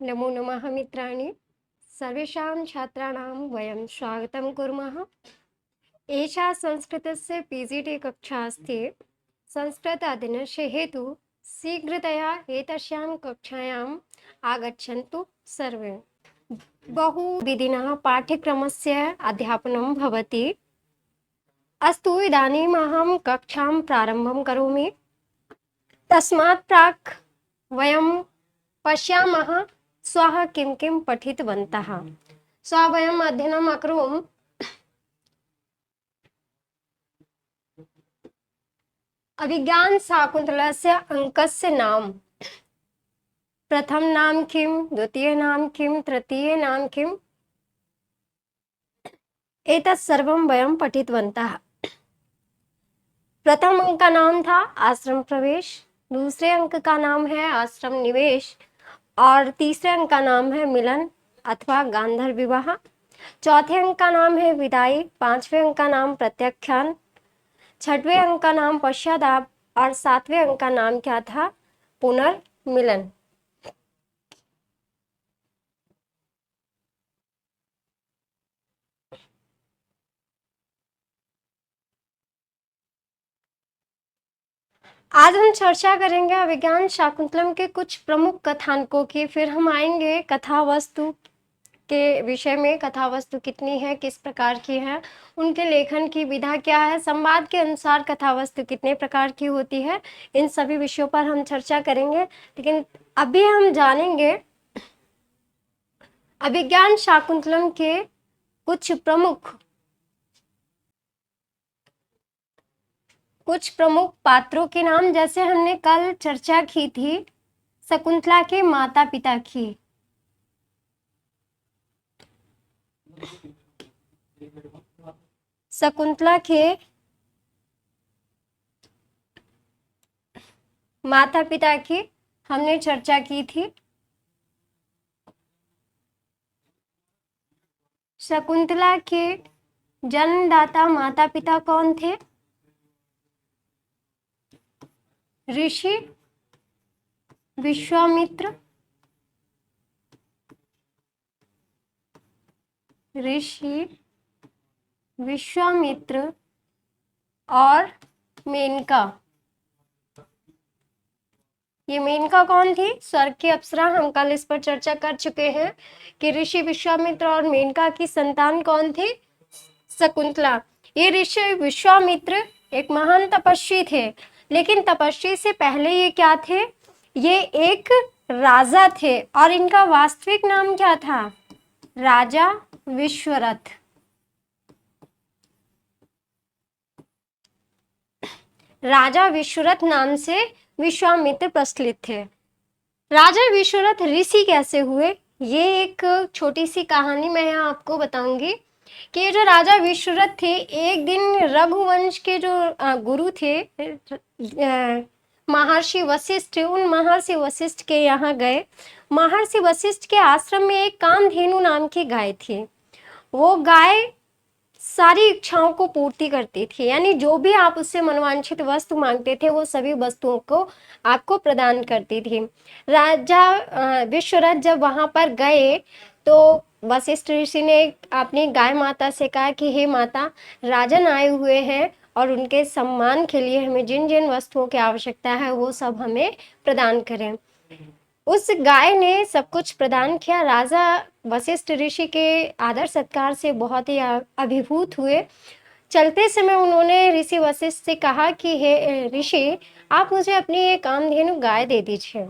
नमो नमः मित्राणि सर्वेषां छात्राणां वयं स्वागतं कुर्मः। एषा संस्कृतस्य पीजीटी कक्षा अस्ति। संस्कृत अध्ययनस्य हेतु शीघ्रतया एतस्यां कक्षायाम् आगच्छन्तु सर्वे। बहुविधिनः पाठ्यक्रमस्य अध्यापनं भवति। अस्तु इदानीम् अहं कक्षां प्रारम्भं करोमि। तस्मात् प्राक् वयं पश्यामः स्वः किं किं पठितवन्तः। श्वः वयम् अध्ययनम् अकरोम। अभिज्ञानशाकुन्तलस्य अङ्कस्य नाम, प्रथम नाम किं, द्वितीय नाम किं, तृतीय नाम किम्, एतत् सर्वं वयं पठितवन्तः। प्रथम अंक का नाम था आश्रम प्रवेश, दूसरे अंक का नाम है आश्रम निवेश और तीसरे अंक का नाम है मिलन अथवा गांधर्व विवाह। चौथे अंक का नाम है विदाई, पांचवें अंक का नाम प्रत्याख्यान, छठवें अंक का नाम पश्चाताप और सातवें अंक का नाम क्या था, पुनर्मिलन। आज हम चर्चा करेंगे अभिज्ञान शाकुंतलम के कुछ प्रमुख कथानकों की। फिर हम आएंगे कथा वस्तु के विषय में। कथा वस्तु कितनी है, किस प्रकार की है, उनके लेखन की विधा क्या है, संवाद के अनुसार कथा वस्तु कितने प्रकार की होती है, इन सभी विषयों पर हम चर्चा करेंगे। लेकिन अभी हम जानेंगे अभिज्ञान शाकुंतलम के कुछ प्रमुख पात्रों के नाम। जैसे हमने कल चर्चा की थी शकुंतला के माता पिता की। शकुंतला के माता पिता की हमने चर्चा की थी। शकुंतला के जन्मदाता माता पिता कौन थे? ऋषि विश्वामित्र, और मेनका। ये मेनका कौन थी? स्वर्ग की अप्सरा। हम कल इस पर चर्चा कर चुके हैं कि ऋषि विश्वामित्र और मेनका की संतान कौन थी? शकुंतला। ये ऋषि विश्वामित्र एक महान तपस्वी थे, लेकिन तपस्वी से पहले ये क्या थे? ये एक राजा थे और इनका वास्तविक नाम क्या था? राजा विश्वरथ। राजा विश्वरथ नाम से विश्वामित्र प्रचलित थे। राजा विश्वरथ ऋषि कैसे हुए, ये एक छोटी सी कहानी मैं यहाँ आपको बताऊंगी कि जो राजा विश्वरथ थे, एक दिन रघुवंश के जो गुरु थे महर्षि वशिष्ठ, उन महर्षि वशिष्ठ के यहाँ गए। महर्षि वशिष्ठ के आश्रम में एक कामधेनु नाम की गाय थी। वो गाय सारी इच्छाओं को पूर्ति करती थी, यानी जो भी आप उससे मनवांछित वस्तु मांगते थे वो सभी वस्तुओं को आपको प्रदान करती थी। राजा विश्वरथ जब वहां पर गए तो वशिष्ठ ऋषि ने अपनी गाय माता से कहा कि हे माता, राजन आए हुए हैं और उनके सम्मान के लिए हमें जिन जिन वस्तुओं की आवश्यकता है वो सब हमें प्रदान करें। उस गाय ने सब कुछ प्रदान किया। राजा वशिष्ठ ऋषि के आदर सत्कार से बहुत ही अभिभूत हुए। चलते समय उन्होंने ऋषि वशिष्ठ से कहा कि हे ऋषि, आप मुझे अपनी एक कामधेनु गाय दे दीजिए।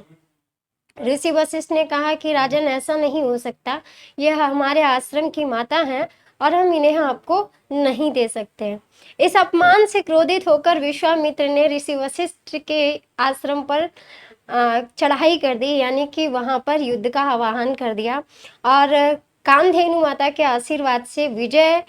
ऋषि वशिष्ठ ने कहा कि राजन, ऐसा नहीं हो सकता, यह हमारे आश्रम की माता हैं और हम इन्हें आपको नहीं दे सकते। इस अपमान से क्रोधित होकर विश्वामित्र ने ऋषि वशिष्ठ के आश्रम पर चढ़ाई कर दी, यानी कि वहां पर युद्ध का आह्वान कर दिया और कामधेनु माता के आशीर्वाद से विजय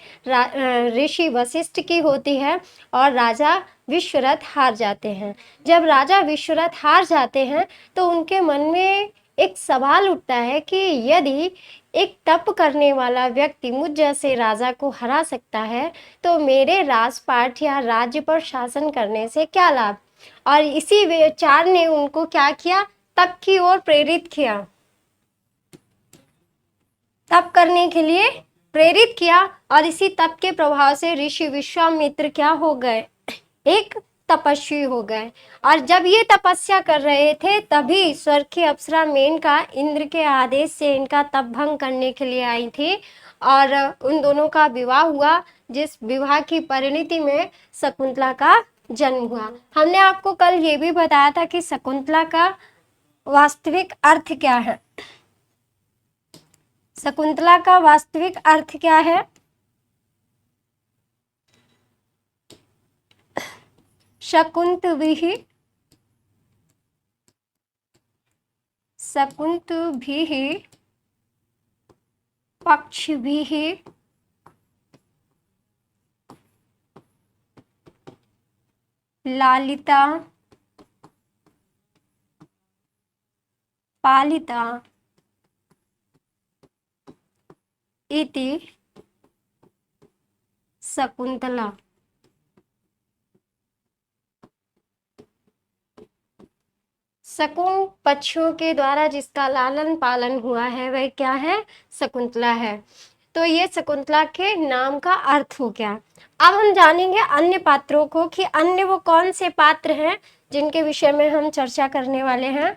ऋषि वशिष्ठ की होती है और राजा विश्वरथ हार जाते हैं। जब राजा विश्वरथ हार जाते हैं तो उनके मन में एक सवाल उठता है कि यदि एक तप करने वाला व्यक्ति मुझ जैसे राजा को हरा सकता है तो मेरे राजपाट या राज्य पर शासन करने से क्या लाभ। और इसी विचार ने उनको क्या किया, तप की ओर प्रेरित किया। तप करने के लिए प्रेरित किया और इसी तप के प्रभाव से ऋषि विश्वामित्र क्या हो गए, एक तपस्वी हो गए। और जब ये तपस्या कर रहे थे तभी स्वर्ग की अप्सरा मेनका इंद्र के आदेश से इनका तप भंग करने के लिए आई थी और उन दोनों का विवाह हुआ, जिस विवाह की परिणति में शकुंतला का जन्म हुआ। हमने आपको कल ये भी बताया था कि शकुंतला का वास्तविक अर्थ क्या है। शकुंतला का वास्तविक अर्थ क्या है? शकुंतभिः पक्षिभिः लालिता पालिता इति शकुंतला। शकुन पक्षियों के द्वारा जिसका लालन पालन हुआ है वह क्या है? शकुंतला है। तो ये शकुंतला के नाम का अर्थ हो गया। अब हम जानेंगे अन्य पात्रों को कि अन्य वो कौन से पात्र हैं जिनके विषय में हम चर्चा करने वाले हैं।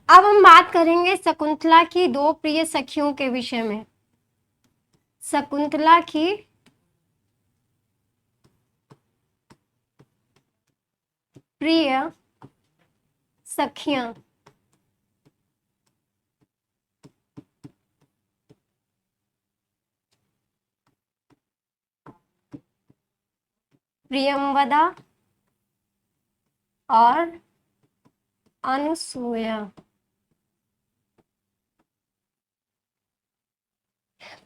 अब हम बात करेंगे शकुंतला की दो प्रिय सखियों के विषय में। शकुंतला की प्रिय सखियां। प्रियंवदा और अनुसूया।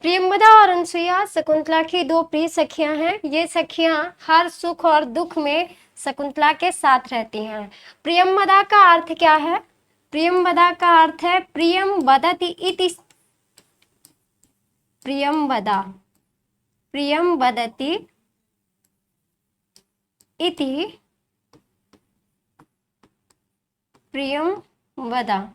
प्रियंवदा और अनुसूया शकुंतला की दो प्रिय सखियां हैं। ये सखियां हर सुख और दुख में शकुंतला के साथ रहती हैं। प्रियंवदा का अर्थ क्या है? प्रियंवदा का अर्थ है प्रियम वदति इति। प्रियंवदा प्रियम वदति इति प्रियंवदा।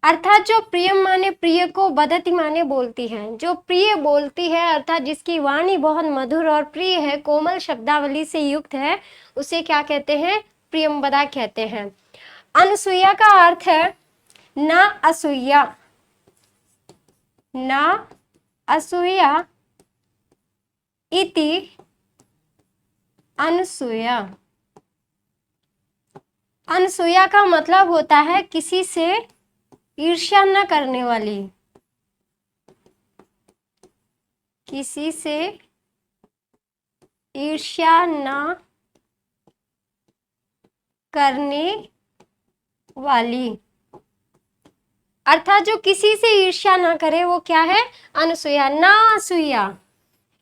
अर्थात जो प्रियम माने प्रिय को, वदति माने बोलती है। जो प्रिय बोलती है अर्थात जिसकी वाणी बहुत मधुर और प्रिय है, कोमल शब्दावली से युक्त है, उसे क्या कहते हैं? प्रियंवदा कहते हैं। अनुसूया का अर्थ है ना असूया। ना असूया इति अनुसूया। अनुसूया का मतलब होता है किसी से ईर्ष्या न करने वाली। किसी से ईर्ष्या न करने वाली। अर्थात जो किसी से ईर्ष्या ना करे वो क्या है? अनुसूया। ना असूया,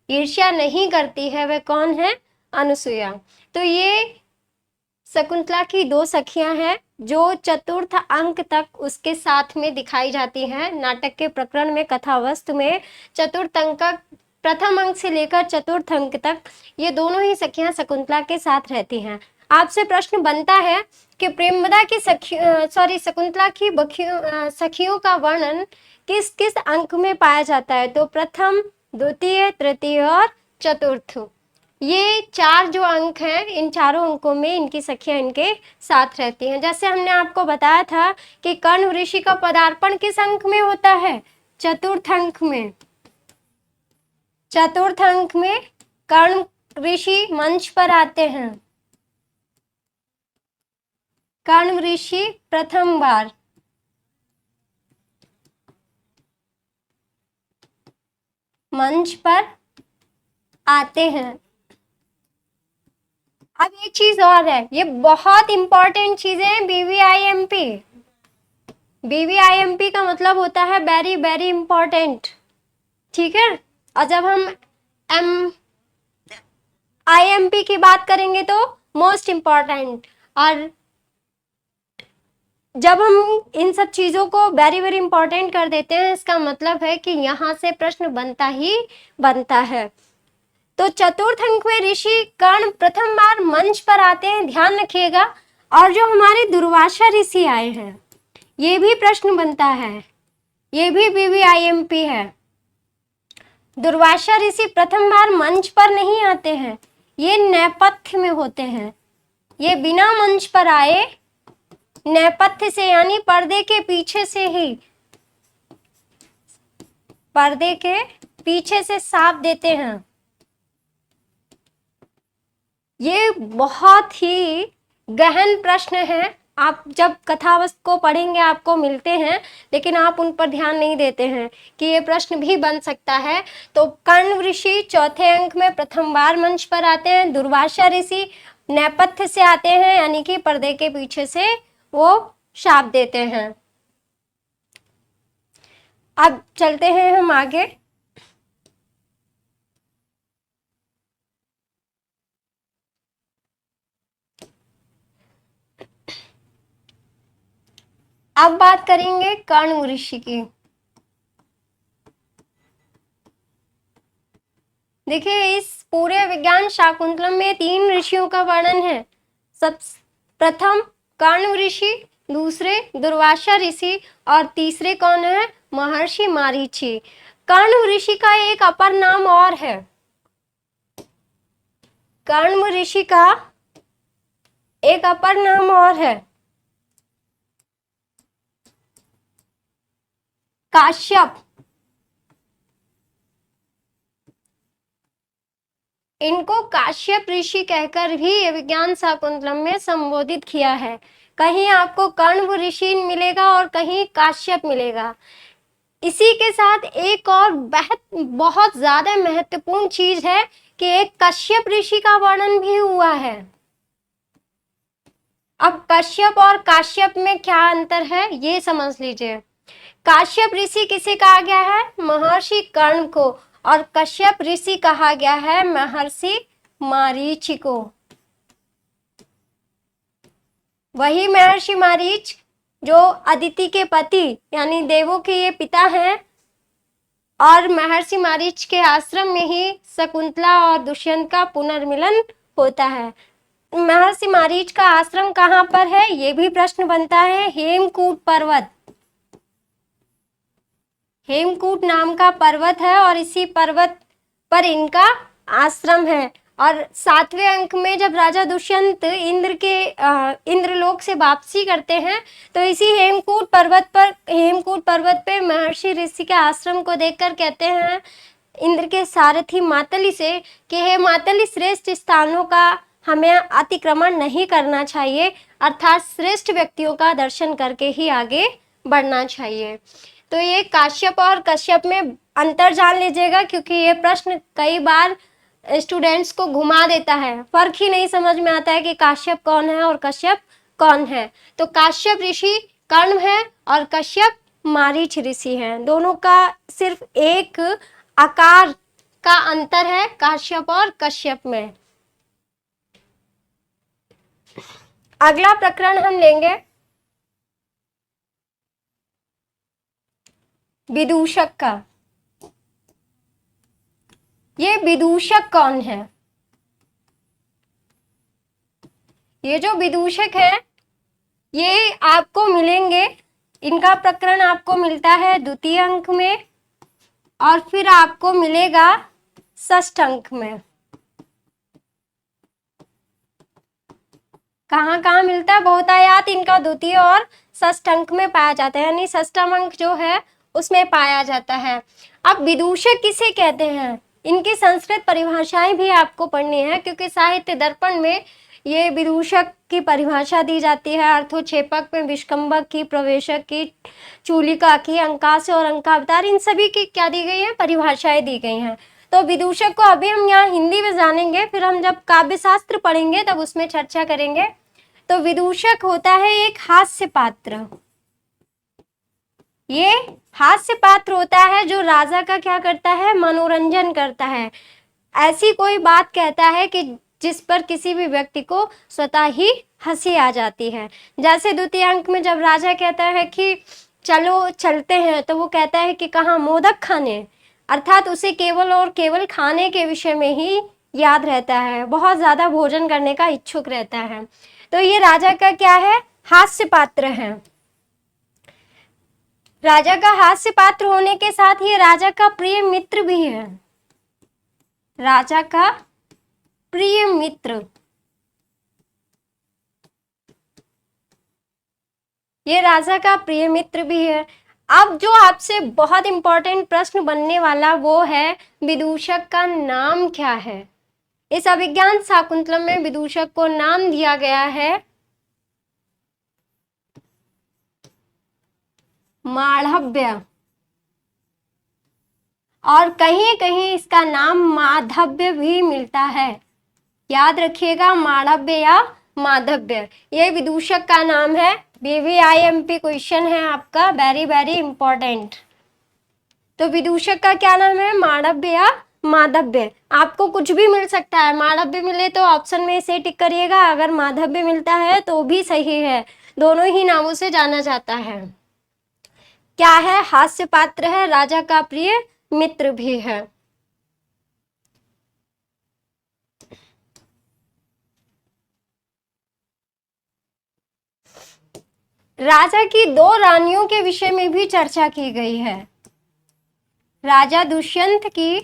ईर्ष्या नहीं करती है, वह कौन है? अनुसूया। तो ये शकुंतला की दो सखियां हैं जो चतुर्थ अंक तक उसके साथ में दिखाई जाती हैं। नाटक के प्रकरण में, कथा वस्तु में चतुर्थ अंक, प्रथम अंक से लेकर चतुर्थ अंक तक ये दोनों ही सखियां शकुंतला के साथ रहती हैं। आपसे प्रश्न बनता है कि प्रेमवदा की शकुंतला की सखियों का वर्णन किस किस अंक में पाया जाता है? तो प्रथम, द्वितीय, तृतीय और चतुर्थ, ये चार जो अंक हैं, इन चारों अंकों में इनकी सखियां इनके साथ रहती हैं। जैसे हमने आपको बताया था कि कर्ण ऋषि का पदार्पण किस अंक में होता है? चतुर्थ अंक में। चतुर्थ अंक में कर्ण ऋषि मंच पर आते हैं। कर्ण ऋषि प्रथम बार मंच पर आते हैं। अब एक चीज और है, ये बहुत इंपॉर्टेंट चीजें हैं। बीवीआईएमपी, बीवीआईएमपी का मतलब होता है वेरी वेरी इंपॉर्टेंट, ठीक है। और जब हम आईएमपी की बात करेंगे तो मोस्ट इंपॉर्टेंट, और जब हम इन सब चीजों को वेरी वेरी इंपॉर्टेंट कर देते हैं, इसका मतलब है कि यहाँ से प्रश्न बनता ही बनता है। तो चतुर्थ अंक में ऋषि कर्ण प्रथम बार मंच पर आते हैं, ध्यान रखिएगा। और जो हमारे दुर्वासा ऋषि आए हैं, ये भी प्रश्न बनता है, ये भी VVIMP है। दुर्वासा ऋषि प्रथम बार मंच पर नहीं आते हैं, ये नेपथ्य में होते हैं, ये बिना मंच पर आए नेपथ्य से यानी पर्दे के पीछे से ही, पर्दे के पीछे से साफ देते हैं। ये बहुत ही गहन प्रश्न है, आप जब कथावस्तु को पढ़ेंगे आपको मिलते हैं, लेकिन आप उन पर ध्यान नहीं देते हैं कि ये प्रश्न भी बन सकता है। तो कर्ण ऋषि चौथे अंक में प्रथम बार मंच पर आते हैं, दुर्वासा ऋषि नेपथ्य से आते हैं यानी कि पर्दे के पीछे से वो शाप देते हैं। अब चलते हैं हम आगे। अब बात करेंगे कर्ण ऋषि की। देखिए, इस पूरे विज्ञान शाकुंतलम में 3 ऋषियों का वर्णन है। सब प्रथम कर्ण ऋषि, दूसरे दुर्वासा ऋषि और तीसरे कौन है? महर्षि मारीची। कर्ण ऋषि का एक अपर नाम और है, कर्ण ऋषि का एक अपर नाम और है, काश्यप। इनको काश्यप ऋषि कहकर भी ये विज्ञान शाकुंतलम में संबोधित किया है। कहीं आपको कर्ण ऋषि मिलेगा और कहीं काश्यप मिलेगा। इसी के साथ एक और बहुत ज्यादा महत्वपूर्ण चीज है कि एक कश्यप ऋषि का वर्णन भी हुआ है। अब कश्यप और काश्यप में क्या अंतर है ये समझ लीजिए। काश्यप ऋषि किसे कहा गया है? महर्षि कर्ण को। और कश्यप ऋषि कहा गया है महर्षि मारीच को। वही महर्षि मारीच जो अदिति के पति यानी देवों के ये पिता हैं, और महर्षि मारीच के आश्रम में ही शकुंतला और दुष्यंत का पुनर्मिलन होता है। महर्षि मारीच का आश्रम कहाँ पर है ये भी प्रश्न बनता है। हेमकूट पर्वत, हेमकूट नाम का पर्वत है और इसी पर्वत पर इनका आश्रम है। और 7वें अंक में जब राजा दुष्यंत इंद्रलोक से वापसी करते हैं तो इसी हेमकूट पर्वत पे महर्षि ऋषि के आश्रम को देखकर कहते हैं इंद्र के सारथी मातली से कि हे मातली, श्रेष्ठ स्थानों का हमें अतिक्रमण नहीं करना चाहिए, अर्थात श्रेष्ठ व्यक्तियों का दर्शन करके ही आगे बढ़ना चाहिए। तो ये काश्यप और कश्यप में अंतर जान लीजिएगा, क्योंकि ये प्रश्न कई बार स्टूडेंट्स को घुमा देता है, फर्क ही नहीं समझ में आता है कि काश्यप कौन है और कश्यप कौन है। तो काश्यप ऋषि कर्ण है और कश्यप मारीच ऋषि है। दोनों का सिर्फ एक आकार का अंतर है काश्यप और कश्यप में। अगला प्रकरण हम लेंगे विदूषक का। ये विदूषक कौन है? ये जो विदूषक है ये आपको मिलेंगे, इनका प्रकरण आपको मिलता है 2य अंक में और फिर आपको मिलेगा 6ठ अंक में। कहाँ कहाँ मिलता है? बहुतायात इनका 2य और 6ठ अंक में पाया जाता है, यानी 6ठा अंक जो है उसमें पाया जाता है। अब विदूषक किसे कहते हैं? इनकी संस्कृत परिभाषाएं भी आपको पढ़नी है, क्योंकि साहित्य दर्पण में ये विदूषक की परिभाषा दी जाती है। अर्थोक्षेपक में विष्कंभक की, प्रवेशक की, चूलिका की, अंकास्य और अंकावतार, इन सभी की क्या दी गई है? परिभाषाएं दी गई हैं। तो विदूषक को अभी हम यहाँ हिंदी में जानेंगे, फिर हम जब काव्य शास्त्र पढ़ेंगे तब उसमें चर्चा करेंगे। तो विदूषक होता है एक हास्य पात्र। ये हास्य पात्र होता है जो राजा का क्या करता है? मनोरंजन करता है। ऐसी कोई बात कहता है कि जिस पर किसी भी व्यक्ति को स्वतः ही हंसी आ जाती है। जैसे 2य अंक में जब राजा कहता है कि चलो चलते हैं, तो वो कहता है कि कहाँ? मोदक खाने, अर्थात उसे केवल और केवल खाने के विषय में ही याद रहता है, बहुत ज्यादा भोजन करने का इच्छुक रहता है। तो ये राजा का क्या है, हास्य पात्र है। राजा का हास्य पात्र होने के साथ ही राजा का प्रिय मित्र भी है। राजा का प्रिय मित्र, ये राजा का प्रिय मित्र भी है। अब जो आपसे बहुत इंपॉर्टेंट प्रश्न बनने वाला वो है, विदूषक का नाम क्या है। इस अभिज्ञान शाकुंतलम में विदूषक को नाम दिया गया है माढ़व्य, और कहीं कहीं इसका नाम माधव्य भी मिलता है। याद रखिएगा, माढ़व्य या माधव्य, ये विदूषक का नाम है। VVIMP क्वेश्चन है आपका, वेरी वेरी इंपॉर्टेंट। तो विदूषक का क्या नाम है, माढ़व्य या माधव्य। आपको कुछ भी मिल सकता है, माढ़व्य मिले तो ऑप्शन में इसे टिक करिएगा, अगर माधव्य मिलता है तो भी सही है, दोनों ही नामों से जाना जाता है। क्या है, हास्य पात्र है, राजा का प्रिय मित्र भी है। राजा की दो रानियों के विषय में भी चर्चा की गई है। राजा दुष्यंत की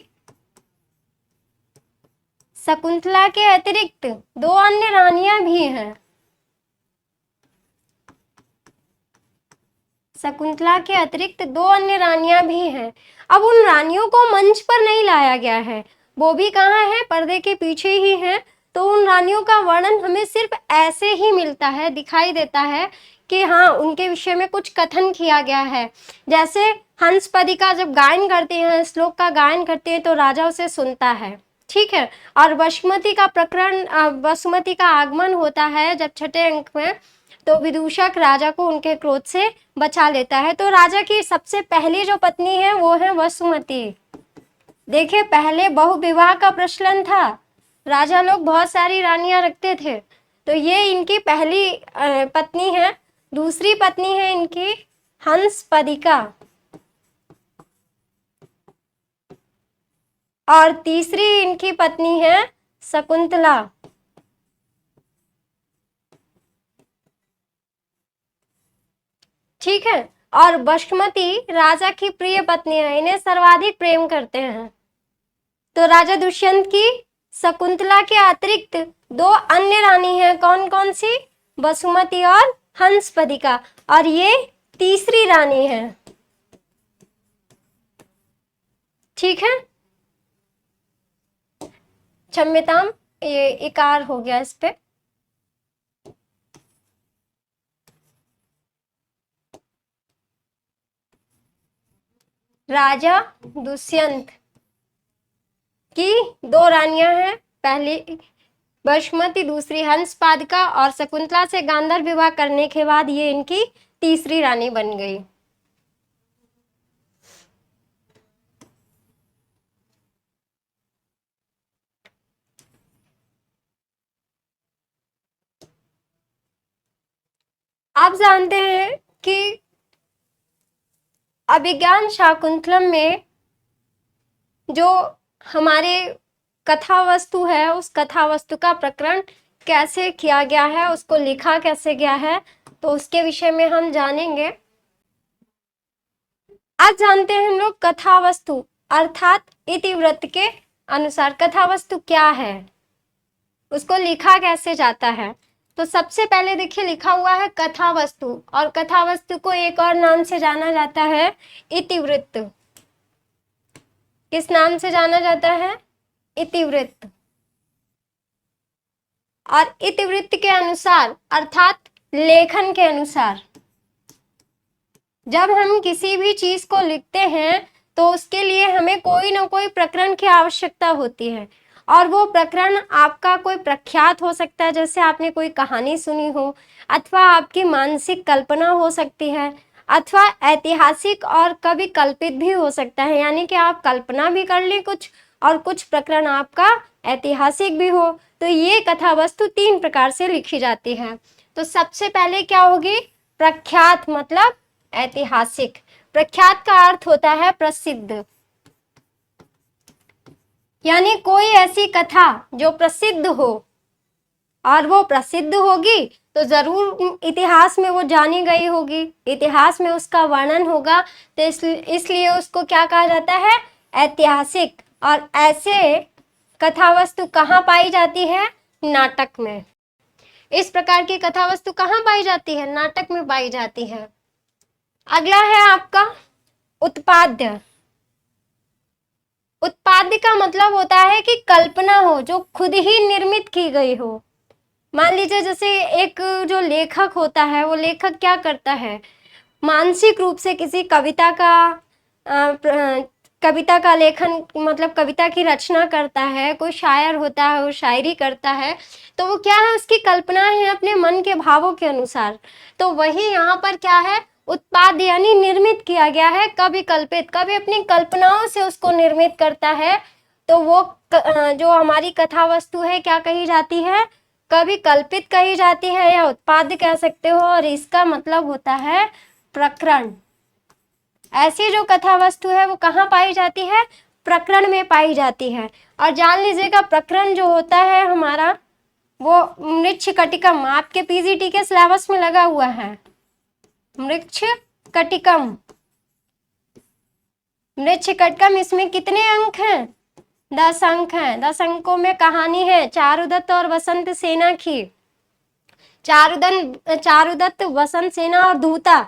शकुंतला के अतिरिक्त दो अन्य रानियां भी हैं। शकुंतला के अतिरिक्त दो अन्य रानियां भी हैं। अब उन रानियों को मंच पर नहीं लाया गया है, वो भी कहाँ है, पर्दे के पीछे ही हैं। तो उन रानियों का वर्णन हमें सिर्फ ऐसे ही मिलता है, दिखाई देता है कि हाँ, उनके विषय में कुछ कथन किया गया है। जैसे हंसपदिका जब गायन करते हैं, श्लोक का गायन करते हैं, तो राजा उसे सुनता है, ठीक है। और वसुमती का प्रकरण, वसुमती का आगमन होता है जब छठे अंक में, तो विदूषक राजा को उनके क्रोध से बचा लेता है। तो राजा की सबसे पहली जो पत्नी है वो है वसुमती। देखिए, पहले बहुविवाह का प्रचलन था, राजा लोग बहुत सारी रानियां रखते थे, तो ये इनकी पहली पत्नी है। दूसरी पत्नी है इनकी हंसपदिका, और तीसरी इनकी पत्नी है शकुंतला। ठीक है, और वसुमती राजा की प्रिय पत्नी है, इन्हें सर्वाधिक प्रेम करते हैं। तो राजा दुष्यंत की शकुंतला के अतिरिक्त दो अन्य रानी हैं, कौन कौन सी, वसुमती और हंसपदिका, और ये तीसरी रानी है। ठीक है, क्षम्यताम, ये इकार हो गया इस पे। राजा दुष्यंत की दो रानियां हैं, पहली वसुमती, दूसरी हंसपादिका, और शकुंतला से गांधर्व विवाह करने के बाद ये इनकी तीसरी रानी बन गई। आप जानते हैं कि अभिज्ञान शाकुंतलम में जो हमारे कथा वस्तु है, उस कथा वस्तु का प्रकरण कैसे किया गया है, उसको लिखा कैसे गया है, तो उसके विषय में हम जानेंगे। आज जानते हैं हम लोग कथा वस्तु अर्थात इतिवृत्त के अनुसार कथा वस्तु क्या है, उसको लिखा कैसे जाता है। तो सबसे पहले देखिए, लिखा हुआ है कथा वस्तु, और कथा वस्तु को एक और नाम से जाना जाता है इतिवृत्त। किस नाम से जाना जाता है, इतिवृत्त। और इतिवृत्त के अनुसार अर्थात लेखन के अनुसार, जब हम किसी भी चीज को लिखते हैं तो उसके लिए हमें कोई ना कोई प्रकरण की आवश्यकता होती है, और वो प्रकरण आपका कोई प्रख्यात हो सकता है, जैसे आपने कोई कहानी सुनी हो, अथवा आपकी मानसिक कल्पना हो सकती है, अथवा ऐतिहासिक और कभी कल्पित भी हो सकता है, यानी कि आप कल्पना भी कर लें कुछ, और कुछ प्रकरण आपका ऐतिहासिक भी हो। तो ये कथा वस्तु तीन प्रकार से लिखी जाती है। तो सबसे पहले क्या होगी, प्रख्यात मतलब ऐतिहासिक। प्रख्यात का अर्थ होता है प्रसिद्ध, यानी कोई ऐसी कथा जो प्रसिद्ध हो, और वो प्रसिद्ध होगी तो जरूर इतिहास में वो जानी गई होगी, इतिहास में उसका वर्णन होगा, तो इसलिए उसको क्या कहा जाता है, ऐतिहासिक। और ऐसे कथा वस्तु कहाँ पाई जाती है, नाटक में। इस प्रकार की कथा वस्तु कहाँ पाई जाती है, नाटक में पाई जाती है। अगला है आपका उत्पाद्य। उत्पाद्य का मतलब होता है कि कल्पना हो, जो खुद ही निर्मित की गई हो। मान लीजिए जैसे एक जो लेखक होता है, वो लेखक क्या करता है, मानसिक रूप से किसी कविता का लेखन, मतलब कविता की रचना करता है। कोई शायर होता है, वो शायरी करता है, तो वो क्या है, उसकी कल्पना है अपने मन के भावों के अनुसार। तो वही यहाँ पर क्या है, उत्पाद यानी निर्मित किया गया है, कभी कल्पित, कभी अपनी कल्पनाओं से उसको निर्मित करता है। तो वो जो हमारी कथा वस्तु है क्या कही जाती है, कभी कल्पित कही जाती है या उत्पाद्य कह सकते हो। और इसका मतलब होता है प्रकरण। ऐसी जो कथा वस्तु है वो कहाँ पाई जाती है, प्रकरण में पाई जाती है। और जान लीजिएगा प्रकरण जो होता है हमारा, वो मृच्छकटिकम, आपके पीजीटी के सिलेबस में लगा हुआ है, मृच्छकटिकम। मृच्छकटिकम, इसमें कितने अंक हैं, 10 अंक हैं। 10 अंकों में कहानी है चारुदत्त और वसंत सेना की। चारुदत्त, वसंत सेना और दूता,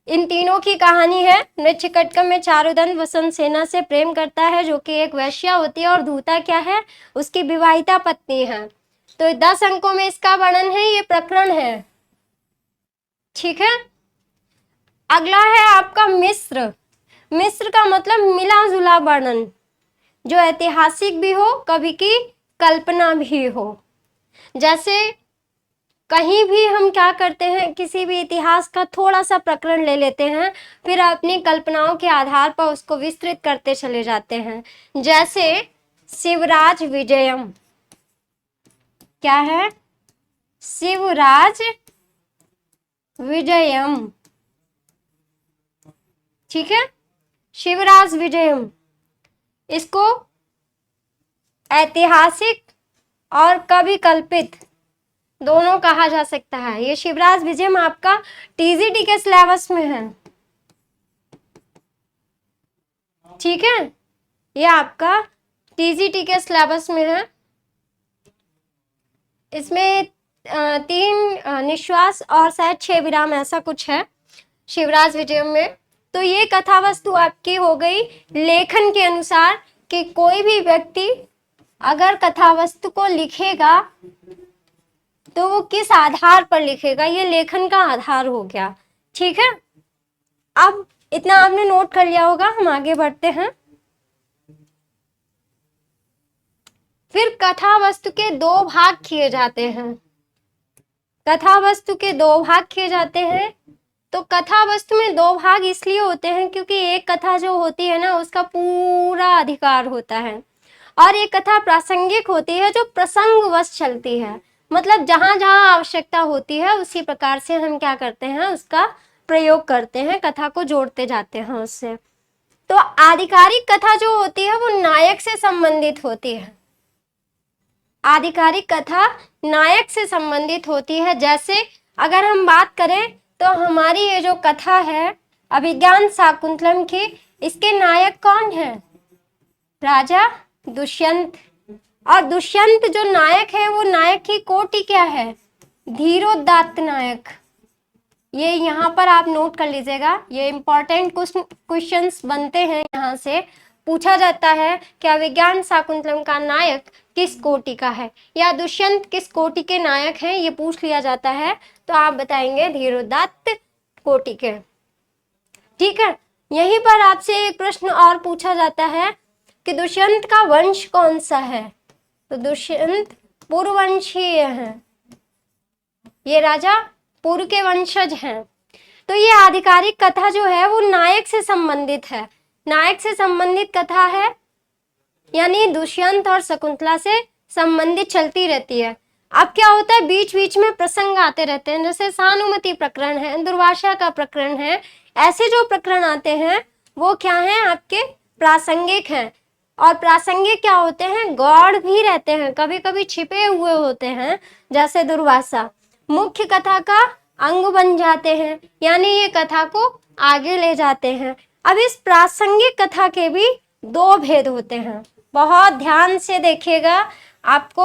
इन तीनों की कहानी है। मृच्छकटिकम में चारुदत्त वसंत सेना से प्रेम करता है, जो कि एक वैश्या होती है, और दूता क्या है, उसकी विवाहिता पत्नी है। तो 10 अंकों में इसका वर्णन है, ये प्रकरण है। ठीक है। अगला है आपका मिश्र। मिश्र का मतलब मिला जुला वर्णन, जो ऐतिहासिक भी हो, कभी की कल्पना भी हो। जैसे कहीं भी हम क्या करते हैं, किसी भी इतिहास का थोड़ा सा प्रकरण ले लेते हैं, फिर अपनी कल्पनाओं के आधार पर उसको विस्तृत करते चले जाते हैं। जैसे शिवराज विजयम, क्या है, शिवराज विजयम, ठीक है, शिवराज विजयम। इसको ऐतिहासिक और कभी कल्पित दोनों कहा जा सकता है। ये शिवराज विजयम आपका टीजीटी के सिलेबस में है, ठीक है, ये आपका टीजीटी के सिलेबस में है। इसमें 3 निश्वास और शायद 6 विराम, ऐसा कुछ है शिवराज विजयम में। तो ये कथा वस्तु आपकी हो गई लेखन के अनुसार, कि कोई भी व्यक्ति अगर कथा वस्तु को लिखेगा तो वो किस आधार पर लिखेगा, ये लेखन का आधार हो गया। ठीक है, अब इतना आपने नोट कर लिया होगा, हम आगे बढ़ते हैं। फिर कथा वस्तु के 2 भाग किए जाते हैं। कथा वस्तु के 2 भाग किए जाते हैं। तो कथा वस्तु में 2 भाग इसलिए होते हैं क्योंकि एक कथा जो होती है ना, उसका पूरा अधिकार होता है, और एक कथा प्रासंगिक होती है जो प्रसंगवश चलती है। मतलब जहां जहां आवश्यकता होती है उसी प्रकार से हम क्या करते हैं, उसका प्रयोग करते हैं, कथा को जोड़ते जाते हैं उससे। तो आधिकारिक कथा जो होती है वो नायक से संबंधित होती है। आधिकारिक कथा नायक से संबंधित होती है। जैसे अगर हम बात करें तो हमारी ये जो कथा है अभिज्ञान शाकुंतलम की, इसके नायक कौन है, राजा दुष्यंत। और दुष्यंत जो नायक है, वो नायक की कोटि क्या है, धीरोदात्त नायक। ये यहाँ पर आप नोट कर लीजिएगा, ये इंपॉर्टेंट क्वेश्चंस बनते हैं, यहाँ से पूछा जाता है कि अभिज्ञान शाकुंतलम का नायक किस कोटि का है, या दुष्यंत किस कोटि के नायक हैं, ये पूछ लिया जाता है। तो आप बताएंगे धीरोदात्त कोटि के। ठीक है, यहीं पर आपसे एक प्रश्न और पूछा जाता है कि दुष्यंत का वंश कौन सा है। तो दुष्यंत पूर्ववंशीय है, ये राजा पूर्व के वंशज हैं। तो ये आधिकारिक कथा जो है वो नायक से संबंधित है, नायक से संबंधित कथा है, यानी दुष्यंत और शकुंतला से संबंधित चलती रहती है। अब क्या होता है, बीच बीच में प्रसंग आते रहते हैं, जैसे सानुमति प्रकरण है, दुर्वासा का प्रकरण है। ऐसे जो प्रकरण आते हैं वो क्या हैं, आपके प्रासंगिक हैं। और प्रासंगिक क्या होते हैं, गौड़ भी रहते हैं, कभी कभी छिपे हुए होते हैं। जैसे दुर्वासा। मुख्य कथा का अंग बन जाते हैं, यानी ये कथा को आगे ले जाते हैं। अब इस प्रासंगिक कथा के भी दो भेद होते हैं, बहुत ध्यान से देखिएगा। आपको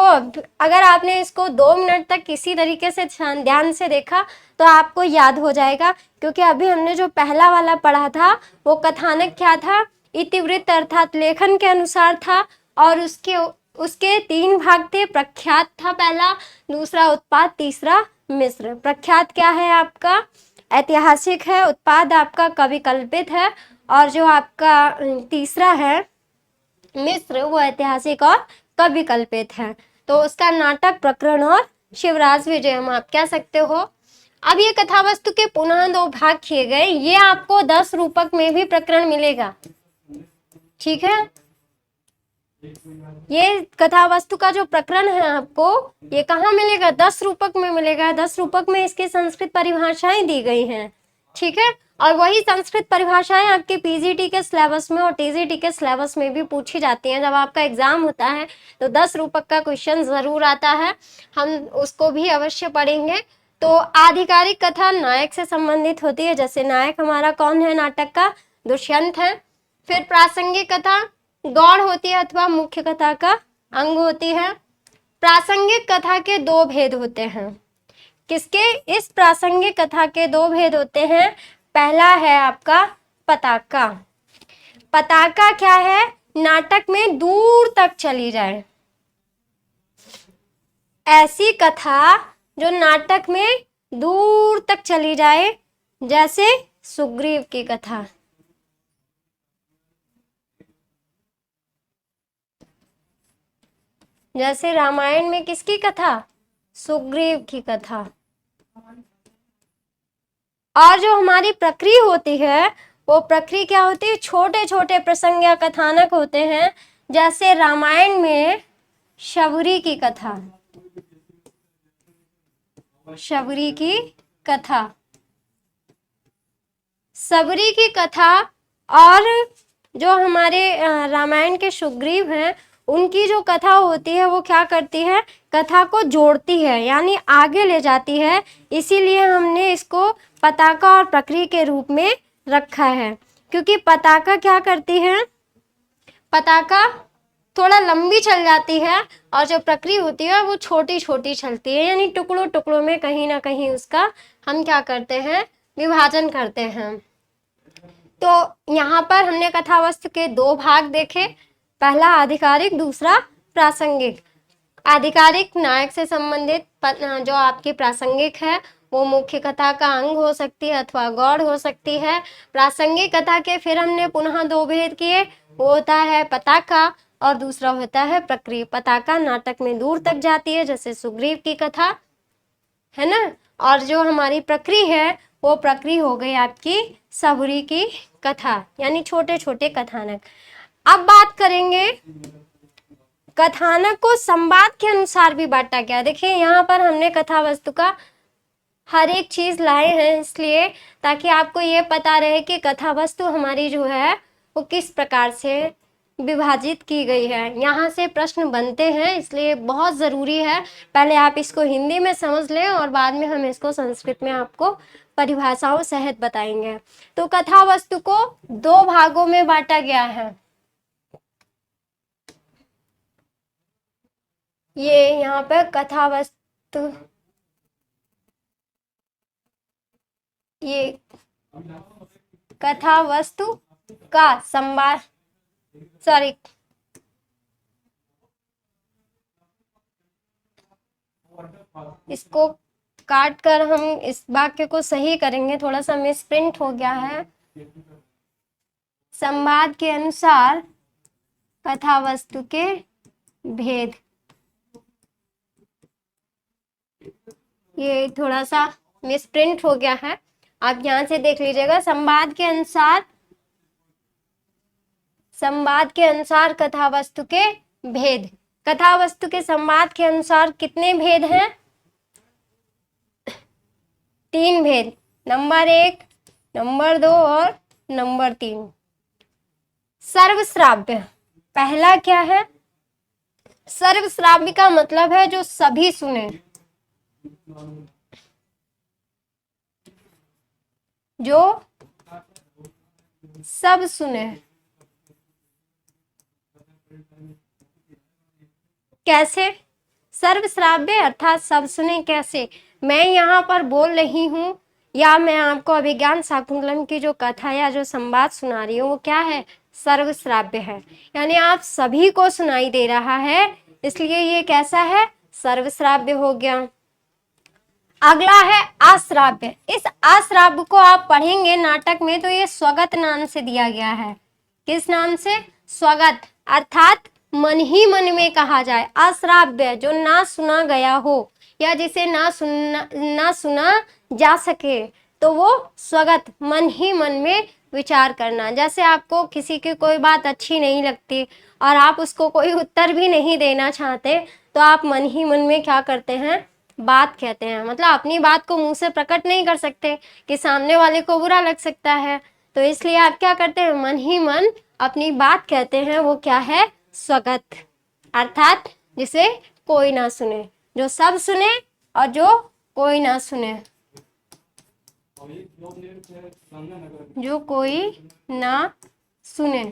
अगर आपने इसको 2 मिनट तक किसी तरीके से ध्यान से देखा तो आपको याद हो जाएगा, क्योंकि अभी हमने जो पहला वाला पढ़ा था वो कथानक क्या था, इतिवृत्त अर्थात लेखन के अनुसार था, और उसके 3 भाग थे। प्रख्यात था पहला, दूसरा उत्पाद, तीसरा मिश्र। प्रख्यात क्या है आपका, ऐतिहासिक है। उत्पाद आपका कवि कल्पित है, और जो आपका तीसरा है मिश्र, वो ऐतिहासिक और कवि कल्पित है। तो उसका नाटक, प्रकरण और शिवराज विजयम आप कह सकते हो। अब ये कथा वस्तु के पुनः 2 भाग किए गए, ये आपको 10 रूपक में भी प्रकरण मिलेगा, ठीक है। ये कथा वस्तु का जो प्रकरण है आपको ये कहाँ मिलेगा, 10 रूपक में मिलेगा। 10 रूपक में इसकी संस्कृत परिभाषाएं दी गई हैं, ठीक है। और वही संस्कृत परिभाषाएं आपके पीजीटी के सिलेबस में और टीजीटी के सिलेबस में भी पूछी जाती हैं। जब आपका एग्जाम होता है तो 10 रूपक का क्वेश्चन जरूर आता है, हम उसको भी अवश्य पढ़ेंगे। तो आधिकारिक कथा नायक से संबंधित होती है, जैसे नायक हमारा कौन है नाटक का, दुष्यंत है। फिर प्रासंगिक कथा गौड़ होती है अथवा मुख्य कथा का अंग होती है। प्रासंगिक कथा के 2 भेद होते हैं। किसके, इस प्रासंगिक कथा के 2 भेद होते हैं। पहला है आपका पताका। पताका क्या है, नाटक में दूर तक चली जाए, ऐसी कथा जो नाटक में दूर तक चली जाए, जैसे सुग्रीव की कथा। जैसे रामायण में किसकी कथा, सुग्रीव की कथा। और जो हमारी प्रक्रिया होती है वो प्रक्रिया क्या होती है, छोटे छोटे प्रसंग या कथानक होते हैं। जैसे रामायण में शबरी की कथा, शबरी की कथा, सबरी की कथा। और जो हमारे रामायण के सुग्रीव हैं उनकी जो कथा होती है वो क्या करती है, कथा को जोड़ती है, यानी आगे ले जाती है। इसीलिए हमने इसको पताका और प्रक्रिया के रूप में रखा है, क्योंकि पताका क्या करती है, पताका थोड़ा लंबी चल जाती है और जो प्रक्रिया होती है वो छोटी छोटी चलती है, यानी टुकड़ों टुकड़ों में कहीं ना कहीं उसका हम क्या करते हैं, विभाजन करते हैं। तो यहाँ पर हमने कथा वस्तु के 2 भाग देखे, पहला आधिकारिक, दूसरा प्रासंगिक। आधिकारिक नायक से संबंधित, जो आपकी प्रासंगिक है वो मुख्य कथा का अंग हो सकती है अथवा गौड़ हो सकती है। प्रासंगिक कथा के फिर हमने पुनः 2 भेद किए, वो होता है पताका और दूसरा होता है प्रक्रिया। पताका नाटक में दूर तक जाती है, जैसे सुग्रीव की कथा है ना, और जो हमारी प्रक्रिया है वो प्रक्रिया हो गई आपकी सबरी की कथा, यानी छोटे छोटे कथानक। अब बात करेंगे कथानक को संवाद के अनुसार भी बांटा गया। देखिए यहाँ पर हमने कथा वस्तु का हर एक चीज लाए हैं, इसलिए ताकि आपको ये पता रहे कि कथा वस्तु हमारी जो है वो किस प्रकार से विभाजित की गई है। यहाँ से प्रश्न बनते हैं, इसलिए बहुत जरूरी है पहले आप इसको हिंदी में समझ लें और बाद में हम इसको संस्कृत में आपको परिभाषाओं सहित बताएंगे। तो कथा वस्तु को 2 भागों में बांटा गया है। ये यहाँ पर कथा वस्तु, ये कथा वस्तु का संवाद, सॉरी इसको काट कर हम इस वाक्य को सही करेंगे, थोड़ा सा मिसप्रिंट हो गया है। संवाद के अनुसार कथा वस्तु के भेद, ये थोड़ा सा मिसप्रिंट हो गया है, आप यहाँ से देख लीजिएगा। संवाद के अनुसार, संवाद के अनुसार कथा वस्तु के भेद। कथा वस्तु के संवाद के अनुसार कितने भेद हैं, 3 भेद, नंबर 1, नंबर 2 और नंबर 3। सर्वश्राव्य, पहला क्या है, सर्वश्राव्य का मतलब है जो सभी सुने, जो सब सुने। कैसे? सर्वश्राव्य अर्थात सब सुने कैसे? मैं यहाँ पर बोल रही हूँ या मैं आपको अभिज्ञान शाकुंतलम की जो कथा या जो संवाद सुना रही हूँ वो क्या है? सर्वश्राव्य है, यानी आप सभी को सुनाई दे रहा है, इसलिए ये कैसा है? सर्वश्राव्य हो गया। अगला है अश्राव्य। इस अश्राव्य को आप पढ़ेंगे नाटक में तो ये स्वगत नाम से दिया गया है। किस नाम से? स्वगत, अर्थात मन ही मन में कहा जाए। अश्राव्य जो ना सुना गया हो या जिसे ना सुना जा सके, तो वो स्वगत, मन ही मन में विचार करना। जैसे आपको किसी की कोई बात अच्छी नहीं लगती और आप उसको कोई उत्तर भी नहीं देना चाहते, तो आप मन ही मन में क्या करते हैं? बात कहते हैं। मतलब अपनी बात को मुंह से प्रकट नहीं कर सकते कि सामने वाले को बुरा लग सकता है, तो इसलिए आप क्या करते हैं? मन ही मन अपनी बात कहते हैं। वो क्या है? स्वगत, अर्थात जिसे कोई ना सुने, जो सब सुने और जो कोई ना सुने, जो कोई ना सुने।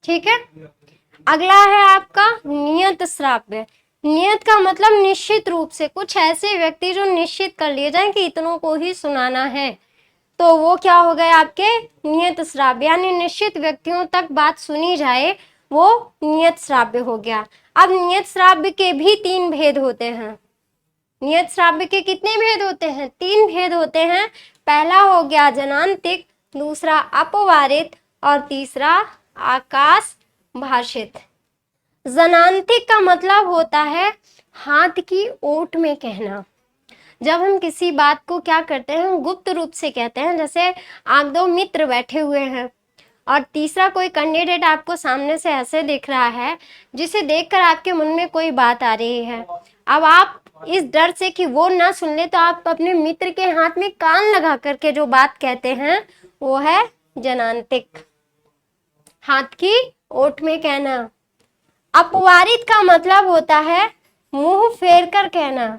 ठीक है। अगला है आपका नियत श्राव्य। नियत का मतलब निश्चित रूप से, कुछ ऐसे व्यक्ति जो निश्चित कर लिए जाए कि इतनों को ही सुनाना है, तो वो क्या हो गए आपके? नियत श्राव्य, यानी निश्चित व्यक्तियों तक बात सुनी जाए, वो नियत श्राव्य हो गया। अब नियत श्राव्य के भी 3 भेद होते हैं। नियत श्राव्य के कितने भेद होते हैं? 3 भेद होते हैं। पहला हो गया जनांतिक, दूसरा अपवारित और तीसरा आकाश भाषित। जनांतिक का मतलब होता है हाथ की ओट में कहना। जब हम किसी बात को क्या करते हैं? गुप्त रूप से कहते हैं। जैसे आप 2 मित्र बैठे हुए हैं और तीसरा कोई कैंडिडेट आपको सामने से ऐसे दिख रहा है जिसे देखकर आपके मन में कोई बात आ रही है। अब आप इस डर से कि वो ना सुन ले, तो आप अपने मित्र के हाथ में कान लगा करके जो बात कहते हैं वो है जनांतिक, हाथ की ओट में कहना। अपवारित का मतलब होता है मुंह फेर कर कहना,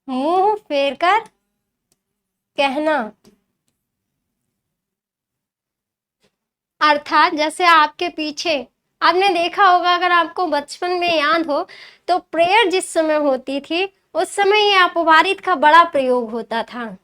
मुंह फेर कर कहना। अर्थात जैसे आपके पीछे आपने देखा होगा, अगर आपको बचपन में याद हो, तो प्रेयर जिस समय होती थी उस समय ये अपवारित का बड़ा प्रयोग होता था।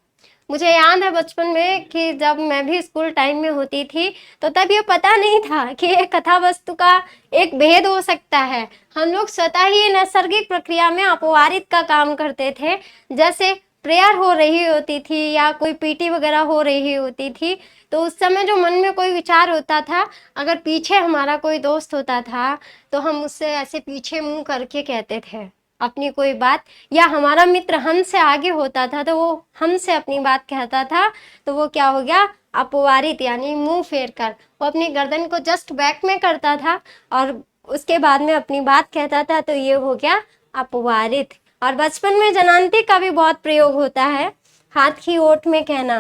मुझे याद है बचपन में कि जब मैं भी स्कूल टाइम में होती थी, तो तब ये पता नहीं था कि ये कथा वस्तु का एक भेद हो सकता है। हम लोग स्वतः ही नैसर्गिक प्रक्रिया में अपवारित का काम करते थे। जैसे प्रेयर हो रही होती थी या कोई पीटी वगैरह हो रही होती थी, तो उस समय जो मन में कोई विचार होता था, अगर पीछे हमारा कोई दोस्त होता था तो हम उससे ऐसे पीछे मुंह करके कहते थे अपनी कोई बात, या हमारा मित्र हमसे आगे होता था तो वो हमसे अपनी बात कहता था, तो वो क्या हो गया? अपवारित, यानी मुंह फेर कर। वो अपनी गर्दन को जस्ट बैक में करता था और उसके बाद में अपनी बात कहता था, तो ये हो गया अपवारित। और बचपन में जनांती का भी बहुत प्रयोग होता है, हाथ की ओट में कहना,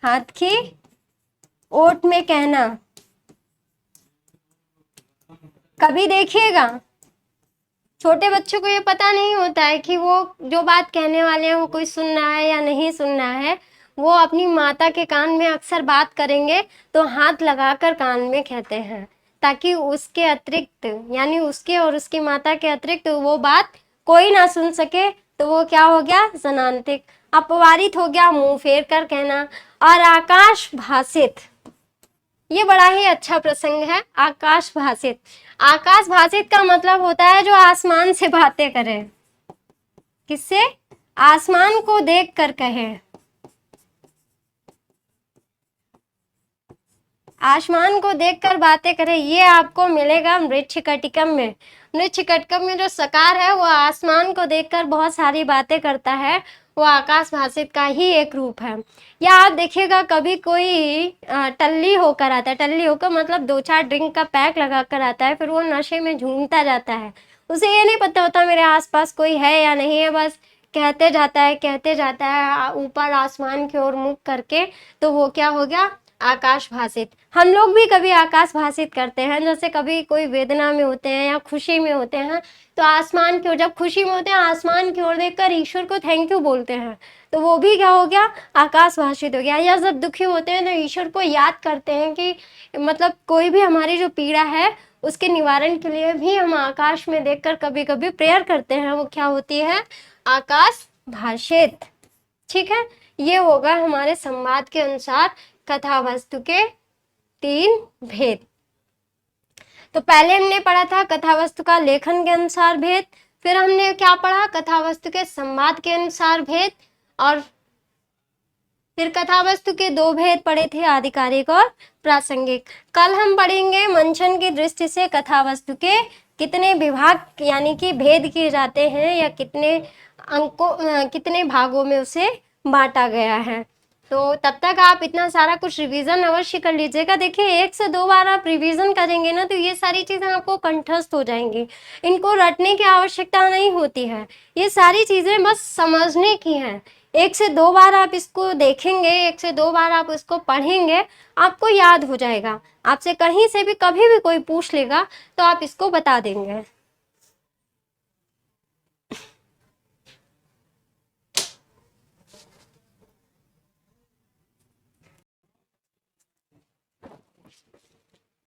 हाथ की ओट में कहना। कभी देखिएगा छोटे बच्चों को ये पता नहीं होता है कि वो जो बात कहने वाले हैं वो कोई सुन रहा है या नहीं सुन रहा है। वो अपनी माता के कान में अक्सर बात करेंगे तो हाथ लगाकर कान में कहते हैं, ताकि उसके अतिरिक्त, यानी उसके और उसकी माता के अतिरिक्त वो बात कोई ना सुन सके। तो वो क्या हो गया? जनांतिक। अपवारित हो गया मुंह फेर कर कहना। और आकाश भाषित, ये बड़ा ही अच्छा प्रसंग है। आकाश भाषित, आकाश भाषित का मतलब होता है जो आसमान से बातें करे। किससे? आसमान को देख कर कहे, आसमान को देखकर बातें करे। ये आपको मिलेगा मृच्छकटिकम में। मृच्छकटिकम में जो सकार है वो आसमान को देखकर बहुत सारी बातें करता है, वो आकाश भाषित का ही एक रूप है। या आप देखिएगा कभी कोई टल्ली होकर आता है, टल्ली होकर मतलब 2-4 ड्रिंक का पैक लगा कर आता है, फिर वो नशे में झूमता जाता है। उसे ये नहीं पता होता मेरे आसपास कोई है या नहीं है, बस कहते जाता है, कहते जाता है ऊपर आसमान की ओर मुख करके। तो वो क्या हो गया? आकाश भाषित, हम लोग भी कभी आकाश भाषित करते हैं, जैसे कभी कोई वेदना में होते हैं या खुशी में होते हैं तो आसमान की ओर, जब खुशी में होते हैं आसमान की ओर देखकर ईश्वर को थैंक यू बोलते हैं, तो वो भी क्या हो गया, आकाश भाषित हो गया। या जब दुखी होते हैं तो ईश्वर को याद करते हैं कि मतलब कोई भी हमारी जो पीड़ा है उसके निवारण के लिए भी हम आकाश में देखकर कभी कभी प्रेयर करते हैं, वो क्या होती है, आकाश भाषित। ठीक है, ये होगा हमारे संवाद के अनुसार कथा वस्तु के 3 भेद। तो पहले हमने पढ़ा था कथा वस्तु का लेखन के अनुसार भेद, फिर हमने क्या पढ़ा, कथा वस्तु के संवाद के अनुसार भेद, और फिर कथा वस्तु के 2 भेद पढ़े थे, आधिकारिक और प्रासंगिक। कल हम पढ़ेंगे मंचन की दृष्टि से कथा वस्तु के कितने विभाग यानी कि भेद किए जाते हैं, या कितने अंकों कितने भागों में उसे बांटा गया है। तो तब तक आप इतना सारा कुछ रिवीजन अवश्य कर लीजिएगा। देखिए 1 से 2 बार आप रिवीजन करेंगे ना तो ये सारी चीजें आपको कंठस्थ हो जाएंगी, इनको रटने की आवश्यकता नहीं होती है, ये सारी चीजें बस समझने की हैं। 1 से 2 बार आप इसको देखेंगे, 1 से 2 बार आप इसको पढ़ेंगे, आपको याद हो जाएगा। आपसे कहीं से भी कभी भी कोई पूछ लेगा तो आप इसको बता देंगे।